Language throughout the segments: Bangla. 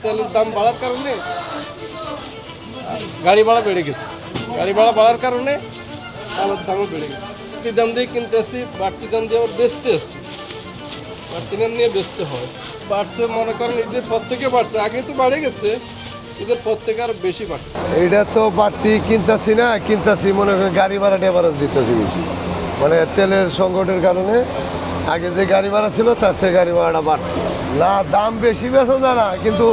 তেলের দাম বাড়ার কারণে গাড়ি ভাড়া বেড়ে গেছে। গাড়ি ভাড়া বাড়ার কারণে চালের দামও বেড়ে গেছে। বাড়তি দাম দিয়ে কিনতে আসি, বাড়তি দাম দিয়ে আবার বেচতে আসি, বাড়তি দাম নিয়ে বেচতে হয়। বাড়ছে মনে করেন ঈদের পর থেকে বাড়ছে, আগে তো বাড়ে গেছে, ঈদের পর থেকে আরো বেশি বাড়ছে। এটা তো বাড়তি কিনতেছি না, কিনতেছি মনে করেন গাড়ি ভাড়া ডেভারেজ দিতেছি বেশি, মানে তেলের সংকটের কারণে আগে যে গাড়ি ভাড়া ছিল তার চেয়ে গাড়ি ভাড়াটা বাড়তি না। দাম বেশি বেতন না, কিন্তু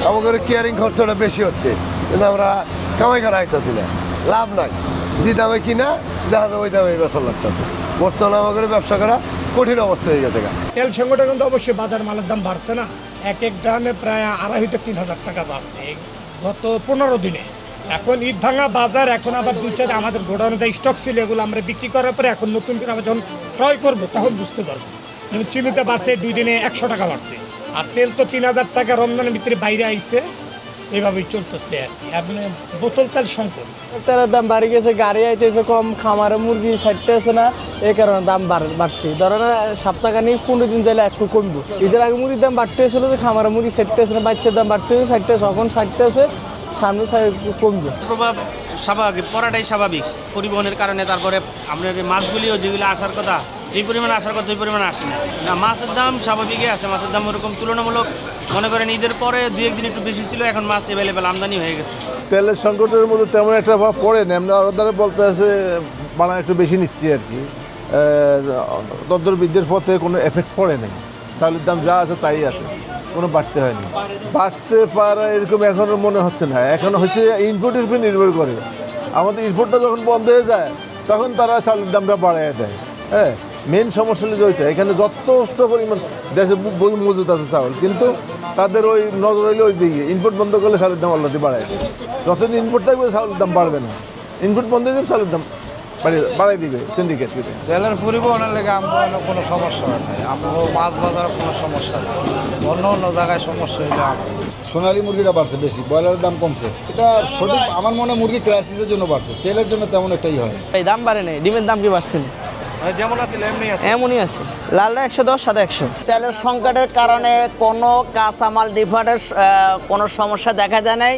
আমাদের কেয়ারিং খরচাটা বেশি হচ্ছে, কিন্তু আমরা কামাই করা আইতেছি না, লাভ নাই। যে দামে কিনা দেখা যায় ওই দামে বেতন লাগতেছে। বর্তমানে আমাদের ব্যবসা করা কঠিন অবস্থা হয়ে গেছে। তেল সংকটে কিন্তু অবশ্যই বাজার মালের দাম বাড়ছে না, এক এক ড্রামে প্রায় 2,500 থেকে 3,000 টাকা বাড়ছে গত 15 দিনে। এখন ঈদ ভাঙা বাজার, এখন আবার 2-4 আমাদের গোডাউনে যে স্টক ছিল এগুলো আমরা বিক্রি করার পরে এখন নতুন করে আমরা যখন ক্রয় করবো তখন বুঝতে পারবো। যেমন চিনিতে বাড়ছে 2 দিনে 100 টাকা বাড়ছে, আর তেল তো 3,000 টাকা রমজানের ভিতরে বাইরে আইছে, এইভাবেই চলতেছে আর কি। আপনি বোতল তেল সংকট, তেলের দাম বাড়ি গেছে, গাড়ি আইতেছে কম, খামারে মুরগি ছাড়তে আছে না, এই কারণে দাম বাড়তি। ধরেন সপ্তাহখানি 15 দিন যাইলে একটু কমবো। ঈদের আগে মুরগির দাম বাড়তে হয়েছিল, যে খামারে মুরগি ছাড়তে আছে না, বাচ্চার দাম বাড়তে হয়েছে, ছাড়তে আছে, এখন ছাড়তে আছে, সামনে কমবে। প্রভাব স্বাভাবিক, পড়াটাই স্বাভাবিক পরিবহনের কারণে। তারপরে আপনার মাছগুলিও যেগুলো আসার কথা, যে পরিমাণে আসার কথা ওই পরিমাণে আসে না। মাছের দাম স্বাভাবিকই আছে, মাছের দাম ওরকম তুলনামূলক মনে করেন ঈদের পরে 2-1 দিন একটু বেশি ছিল, এখন মাছ অ্যাভেলেবেল আমদানি হয়ে গেছে। তেলের সংকটের মধ্যে তেমন একটা ভাব পড়ে না, আমরা আলাদা বলতে আছে বাড়া একটু বেশি নিচ্ছি আর কি। দর বৃদ্ধির পথে কোনো এফেক্ট পড়ে নাই, চালের দাম যা আছে তাই আছে, কোনো বাড়তে হয়নি। বাড়তে পারা এরকম এখনও মনে হচ্ছে না, এখন হচ্ছে ইনপুটের উপর নির্ভর করে। আমাদের ইনপুটটা যখন বন্ধ হয়ে যায় তখন তারা চালের দামটা বাড়াইয়া দেয়। হ্যাঁ, মেন সমস্যা হলো ওইটা। এখানে যথেষ্ট পরিমাণ দেশে মজুদ আছে চাউল, কিন্তু তাদের ওই নজর হইলে ওই দিকে ইনপুট বন্ধ করলে চালের দাম অলরেডি বাড়ায় দেয়। যতদিন ইনপুট থাকবে চালের দাম বাড়বে না, ইনপুট বন্ধ হয়ে যাবে চালের দাম বাড়াই দিবে সিন্ডিকেট করে। তেলের পরিবহনের লেগে আমার কোনো সমস্যা হয় নাই, আমার মাছ বাজারে কোনো সমস্যা নেই, অন্য অন্য জায়গায় সমস্যা হইলে আমার। সোনালী মুরগিটা বাড়ছে বেশি, ব্রয়লারের দাম কমছে। এটা সঠিক আমার মনে হয় মুরগি ক্রাইসিসের জন্য বাড়ছে, তেলের জন্য তেমন একটাই হয় না। এই দাম বাড়ে নাই, ডিমের দাম কি বাড়ছে না? যেমন আছে এমনই আছে, লালটা 110, সাদা 100। তেলের সংকটের কারণে কোনো কাঁচামাল ডিফারেন্স কোনো সমস্যা দেখা যায় নাই,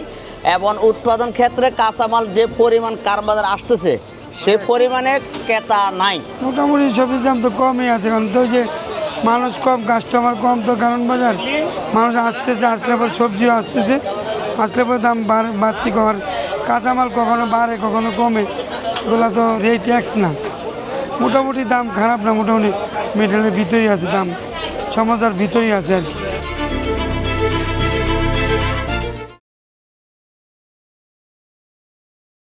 এবং উৎপাদন ক্ষেত্রে কাঁচামাল যে পরিমাণ কারবাজার আসতেছে সে পরিমাণে ক্রেতা নাই। মোটামুটি সবজির দাম তো কমই আছে, কারণ তো যে মানুষ কম, কাস্টমার কম, তো কারণ বাজার মানুষ আসতেছে, আসলে পর সবজিও আসতেছে, আসলে পর দাম বাড়তি করার। কাঁচামাল কখনো বাড়ে কখনো কমে, এগুলো তো রেট এক না। মোটামুটি দাম খারাপ না, মোটামুটি মেটেরিয়ালের ভিতরেই আছে, দাম সমস্যার ভিতরেই আছে আর কি।